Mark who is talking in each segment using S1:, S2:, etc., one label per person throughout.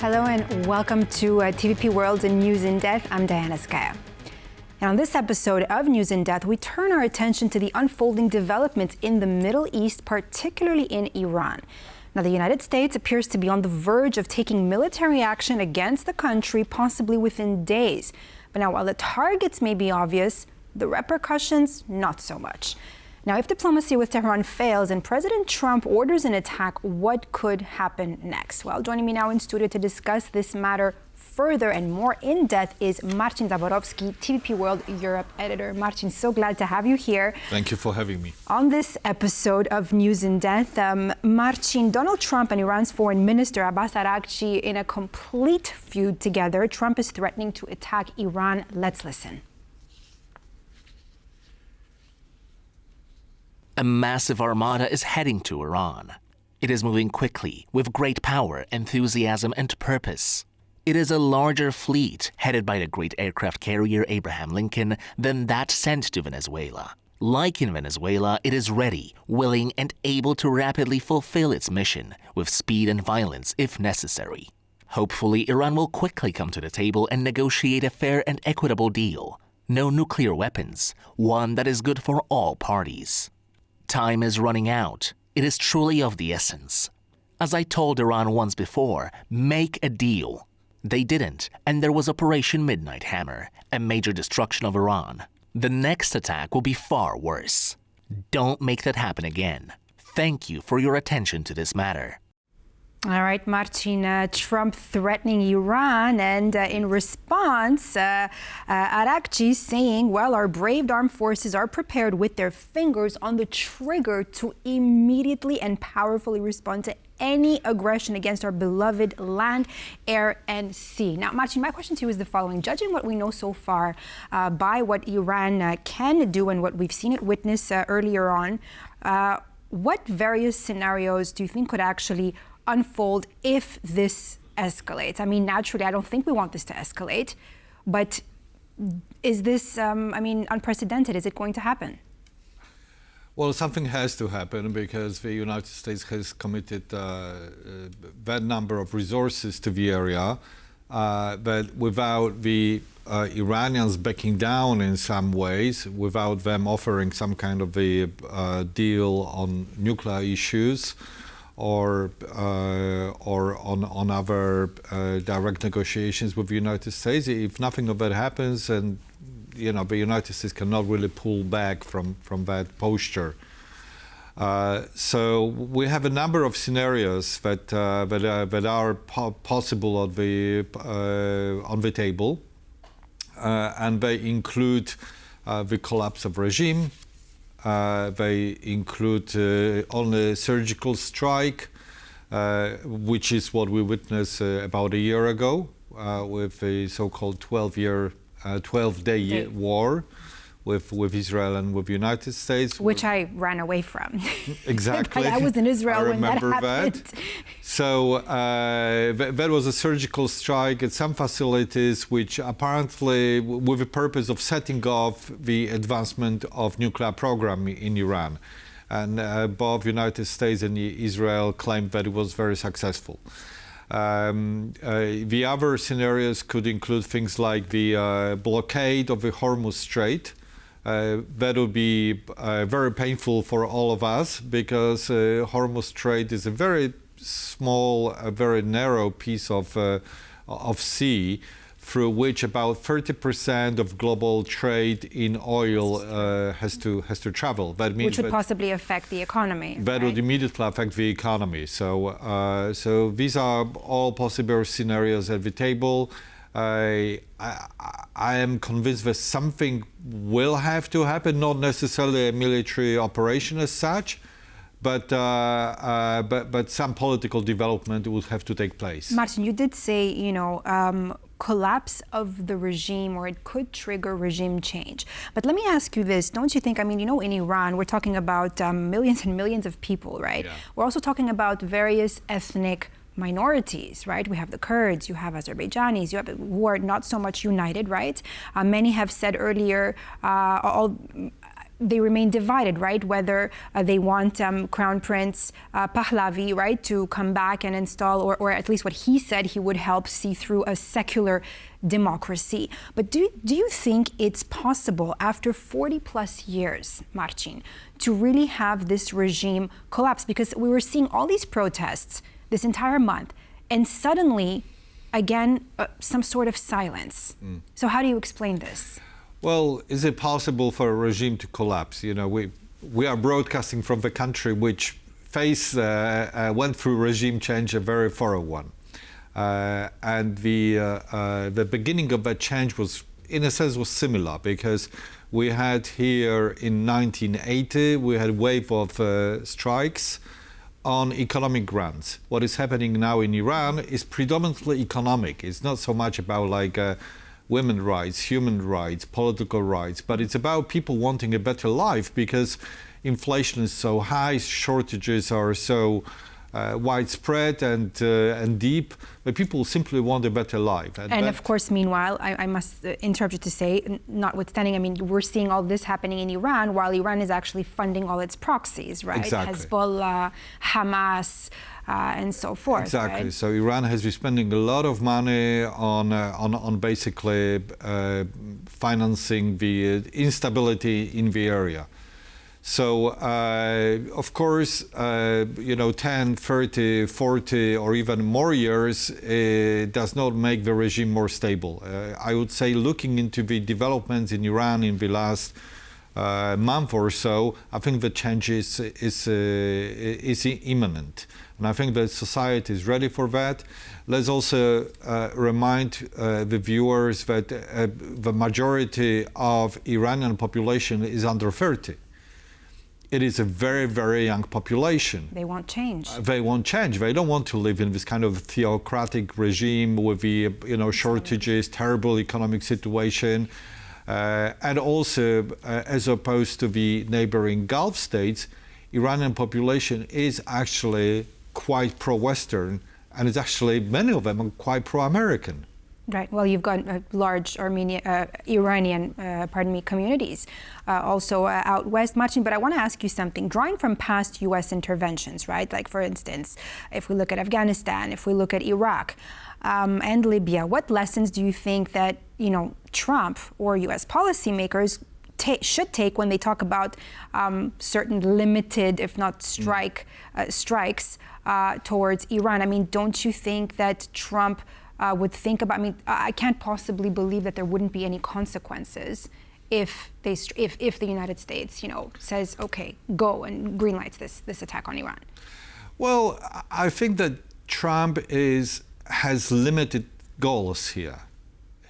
S1: Hello and welcome to TVP World and News in Depth. I'm Diana Skaya. And on this episode of News in Depth, we turn our attention to the unfolding developments in the Middle East, particularly in Iran. Now, the United States appears to be on the verge of taking military action against the country, possibly within days. But now, while the targets may be obvious, the repercussions, not so much. Now, if diplomacy with Tehran fails and President Trump orders an attack, what could happen next? Well, joining me now in studio to discuss this matter further and more in depth is Marcin Zaborowski, TVP World Europe editor. Marcin, so glad to have you here.
S2: Thank you for having me.
S1: On this episode of News in Depth, Marcin, Donald Trump and Iran's foreign minister Abbas Araghchi in a complete feud together. Trump is threatening to attack Iran. Let's listen.
S3: A massive armada is heading to Iran. It is moving quickly, with great power, enthusiasm, and purpose. It is a larger fleet, headed by the great aircraft carrier Abraham Lincoln, than that sent to Venezuela. Like in Venezuela, it is ready, willing, and able to rapidly fulfill its mission, with speed and violence if necessary. Hopefully, Iran will quickly come to the table and negotiate a fair and equitable deal. No nuclear weapons, one that is good for all parties. Time is running out. It is truly of the essence. As I told Iran once before, make a deal. They didn't, and there was Operation Midnight Hammer, a major destruction of Iran. The next attack will be far worse. Don't make that happen again. Thank you for your attention to this matter.
S1: All right, Marcin, Trump threatening Iran, and in response, Araghchi saying, well, our brave armed forces are prepared with their fingers on the trigger to immediately and powerfully respond to any aggression against our beloved land, air, and sea. Now, Marcin, my question to you is the following. Judging what we know so far by what Iran can do and what we've seen it witness earlier on, what various scenarios do you think could actually unfold if this escalates? I mean, naturally, I don't think we want this to escalate, but is this, unprecedented? Is it going to happen?
S2: Well, something has to happen because the United States has committed that number of resources to the area, but without the Iranians backing down in some ways, without them offering some kind of a deal on nuclear issues, or on other direct negotiations with the United States. If nothing of that happens, and the United States cannot really pull back from that posture. So we have a number of scenarios that are possible on the table, and they include the collapse of regime. They include only a surgical strike, which is what we witnessed about a year ago with the so-called 12-day war with Israel and with the United States.
S1: Which I ran away from.
S2: Exactly.
S1: I was in Israel when that happened.
S2: That. So that was a surgical strike at some facilities, which apparently with the purpose of setting off the advancement of nuclear program in Iran. And both the United States and Israel claimed that it was very successful. The other scenarios could include things like the blockade of the Hormuz Strait. That would be very painful for all of us because Hormuz Strait is a very small, a very narrow piece of sea through which about 30% of global trade in oil has to travel. That means
S1: which would possibly affect the economy.
S2: That would immediately affect the economy. So these are all possible scenarios at the table. I am convinced that something will have to happen, not necessarily a military operation as such, but some political development would have to take place.
S1: Marcin, you did say, collapse of the regime, or it could trigger regime change. But let me ask you this. Don't you think, in Iran, we're talking about millions and millions of people, right? Yeah. We're also talking about various ethnic minorities, right? We have the Kurds, you have Azerbaijanis, you have who are not so much united, right? Many have said earlier, they remain divided, right? Whether they want Crown Prince Pahlavi, right, to come back and install, or at least what he said, he would help see through a secular democracy. But do you think it's possible after 40 plus years, Marcin, to really have this regime collapse? Because we were seeing all these protests this entire month, and suddenly, again, some sort of silence. So how do you explain this?
S2: Well, is it possible for a regime to collapse? You know, we are broadcasting from the country which went through regime change, a very thorough one. And the beginning of that change was, in a sense, was similar, because we had here in 1980, we had a wave of strikes on economic grounds. What is happening now in Iran is predominantly economic. It's not so much about like women's rights, human rights, political rights, but it's about people wanting a better life, because inflation is so high, shortages are so widespread and deep, but people simply want a better life.
S1: And of course, meanwhile, I must interrupt you to say, notwithstanding, I mean, we're seeing all this happening in Iran, while Iran is actually funding all its proxies, right?
S2: Exactly.
S1: Hezbollah, Hamas, and so forth.
S2: Exactly.
S1: Right?
S2: So Iran has been spending a lot of money on basically financing the instability in the area. So, of course, 10, 30, 40, or even more years does not make the regime more stable. I would say, looking into the developments in Iran in the last month or so, I think the change is imminent. And I think that society is ready for that. Let's also remind the viewers that the majority of Iranian population is under 30. It is a very, very young population.
S1: They want change.
S2: They want change. They don't want to live in this kind of theocratic regime with the shortages, terrible economic situation. And also, as opposed to the neighboring Gulf states, Iranian population is actually quite pro-Western, and it's actually, many of them are quite pro-American.
S1: Right. Well, you've got large Iranian communities also out west, Marcin. But I want to ask you something. Drawing from past U.S. interventions, right? Like, for instance, if we look at Afghanistan, if we look at Iraq and Libya, what lessons do you think that Trump or U.S. policymakers should take when they talk about certain limited, if not strikes towards Iran? I mean, don't you think that Trump would think about? I mean, I can't possibly believe that there wouldn't be any consequences if the United States, says, okay, go, and greenlights this attack on Iran.
S2: Well, I think that Trump has limited goals here.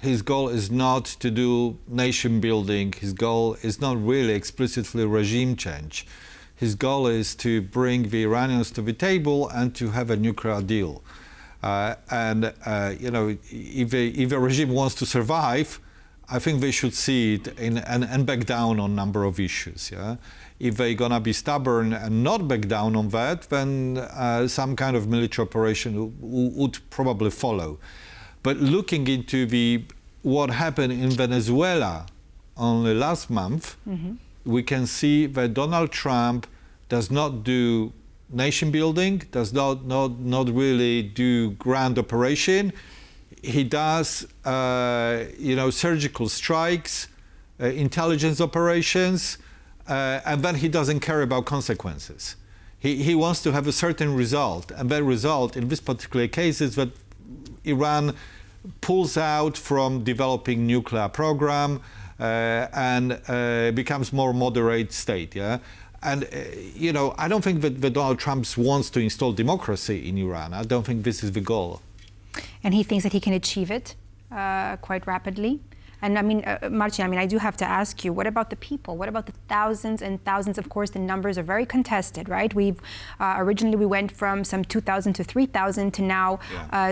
S2: His goal is not to do nation building. His goal is not really explicitly regime change. His goal is to bring the Iranians to the table and to have a nuclear deal. If a regime wants to survive, I think they should see it and back down on a number of issues. Yeah? If they're going to be stubborn and not back down on that, then some kind of military operation would probably follow. But looking into what happened in Venezuela only last month, we can see that Donald Trump does not do nation building, does not really do grand operation. He does, surgical strikes, intelligence operations, and then he doesn't care about consequences. He wants to have a certain result, and that result in this particular case is that Iran pulls out from developing nuclear program and becomes more moderate state. Yeah. And, I don't think that Donald Trump wants to install democracy in Iran. I don't think this is the goal.
S1: And he thinks that he can achieve it quite rapidly. And I mean, Marcin, I do have to ask you, what about the people? What about the thousands and thousands? Of course, the numbers are very contested, right? Originally we went from some 2,000 to 3,000 to now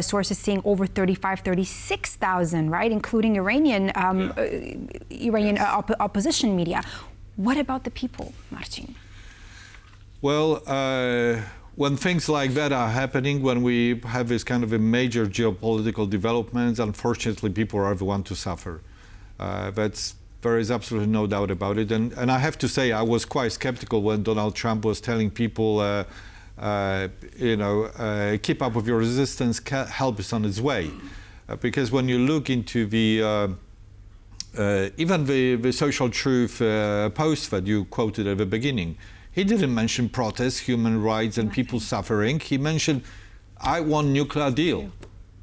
S1: sources saying over 36,000, right? Including Iranian opposition media. What about the people, Marcin?
S2: Well, when things like that are happening, when we have this kind of a major geopolitical developments, unfortunately, people are the ones to suffer. That's There is absolutely no doubt about it. And I have to say, I was quite skeptical when Donald Trump was telling people, keep up with your resistance, help is on its way. Because when you look into the even the Social Truth post that you quoted at the beginning, he didn't mention protests, human rights, and people suffering. He mentioned, I want nuclear deal.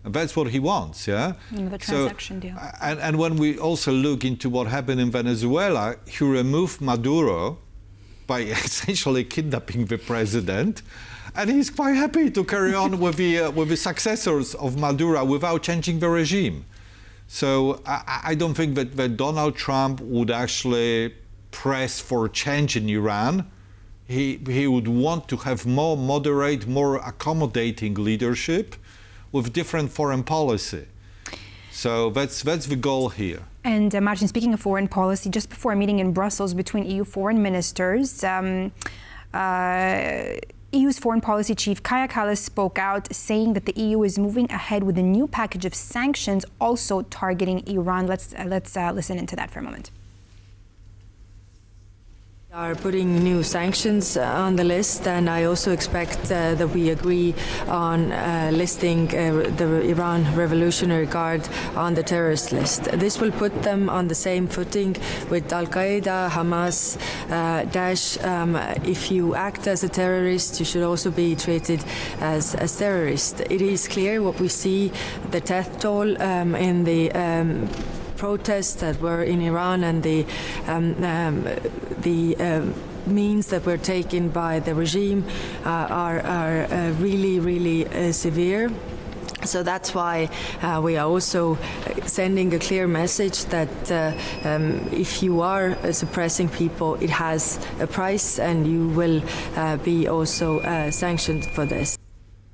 S2: And that's what he wants, yeah?
S1: The transaction deal.
S2: And when we also look into what happened in Venezuela, he removed Maduro by essentially kidnapping the president. And he's quite happy to carry on with the successors of Maduro without changing the regime. So I don't think that Donald Trump would actually press for change in Iran. He would want to have more moderate, more accommodating leadership with different foreign policy. So that's the goal here.
S1: And Martin, speaking of foreign policy, just before a meeting in Brussels between EU foreign ministers, EU's foreign policy chief Kaja Kallas spoke out, saying that the EU is moving ahead with a new package of sanctions, also targeting Iran. Let's listen into that for a moment.
S4: We are putting new sanctions on the list, and I also expect that we agree on listing the Iran Revolutionary Guard on the terrorist list. This will put them on the same footing with Al-Qaeda, Hamas, Daesh. If you act as a terrorist, you should also be treated as terrorist. It is clear what we see, the death toll in the protests that were in Iran and the means that were taken by the regime are really, really severe. So that's why we are also sending a clear message that if you are suppressing people, it has a price, and you will be also sanctioned for this.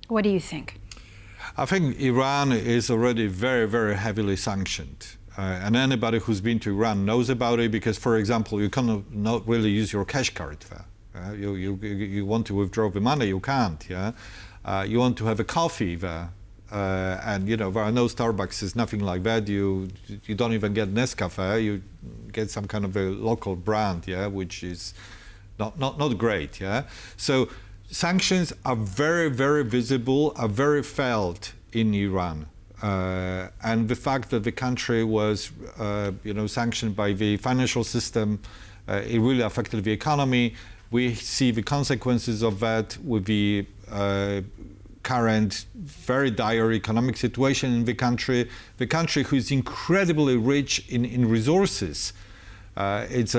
S1: What do you think?
S2: I think Iran is already very, very heavily sanctioned. And anybody who's been to Iran knows about it, because, for example, you cannot not really use your cash card there. You want to withdraw the money, you can't. Yeah, you want to have a coffee there, and there are no Starbucks, there's nothing like that. You don't even get Nescafe. You get some kind of a local brand, yeah, which is not great. Yeah, so sanctions are very, very visible, are very felt in Iran. And the fact that the country was, sanctioned by the financial system, it really affected the economy. We see the consequences of that with the current very dire economic situation in the country. The country who is incredibly rich in resources. It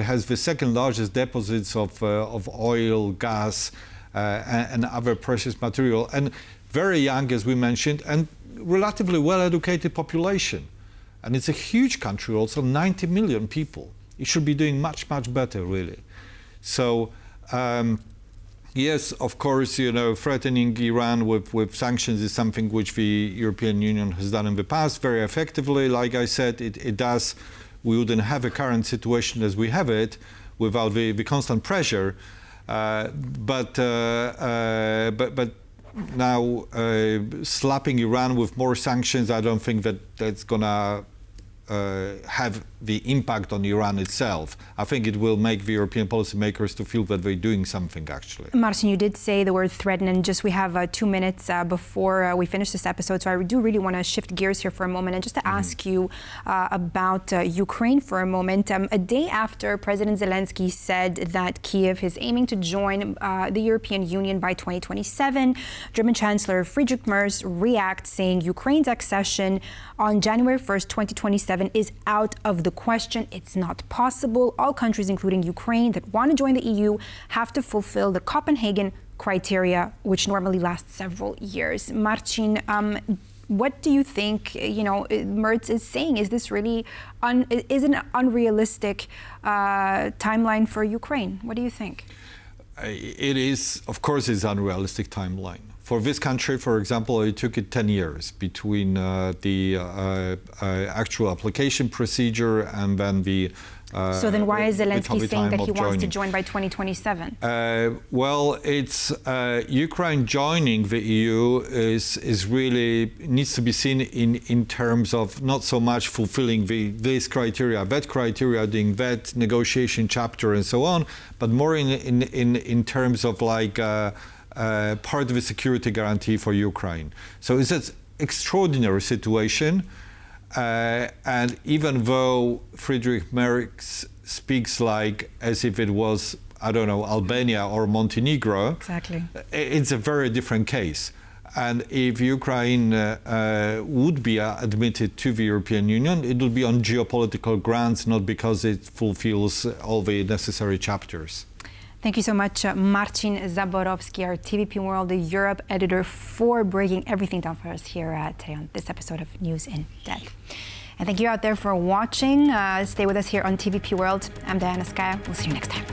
S2: has the second largest deposits of oil, gas, and other precious material. And very young, as we mentioned, and relatively well-educated population. And it's a huge country also, 90 million people. It should be doing much, much better, really. So, yes, of course, threatening Iran with sanctions is something which the European Union has done in the past very effectively. Like I said, it does. We wouldn't have a current situation as we have it without the constant pressure. But now, slapping Iran with more sanctions, I don't think that's going to have the impact on Iran itself. I think it will make the European policymakers to feel that they're doing something, actually.
S1: Martin, you did say the word threaten, and just we have 2 minutes before we finish this episode, so I do really want to shift gears here for a moment and just to ask you about Ukraine for a moment. A day after President Zelensky said that Kyiv is aiming to join the European Union by 2027, German Chancellor Friedrich Merz reacts, saying Ukraine's accession on January 1st, 2027 is out of the question. It's not possible. All countries, including Ukraine, that want to join the EU have to fulfill the Copenhagen criteria, which normally lasts several years. Marcin, what do you think, Merz is saying? Is this really is an unrealistic timeline for Ukraine? What do you think?
S2: It is, of course, it's an unrealistic timeline. For this country, for example, it took it 10 years between the actual application procedure and then the
S1: So then why is Zelensky saying that he wants to
S2: join
S1: by 2027?
S2: Well, it's Ukraine joining the EU is really needs to be seen in terms of not so much fulfilling this criteria, doing that negotiation chapter and so on, but more in terms of like part of the security guarantee for Ukraine. So it's an extraordinary situation. And even though Friedrich Merz speaks like as if it was, I don't know, Albania or Montenegro,
S1: exactly,
S2: it's a very different case. And if Ukraine would be admitted to the European Union, it will be on geopolitical grounds, not because it fulfills all the necessary chapters.
S1: Thank you so much, Marcin Zaborowski, our TVP World Europe editor, for breaking everything down for us here today on this episode of News in Depth. And thank you out there for watching. Stay with us here on TVP World. I'm Diana Skaya. We'll see you next time.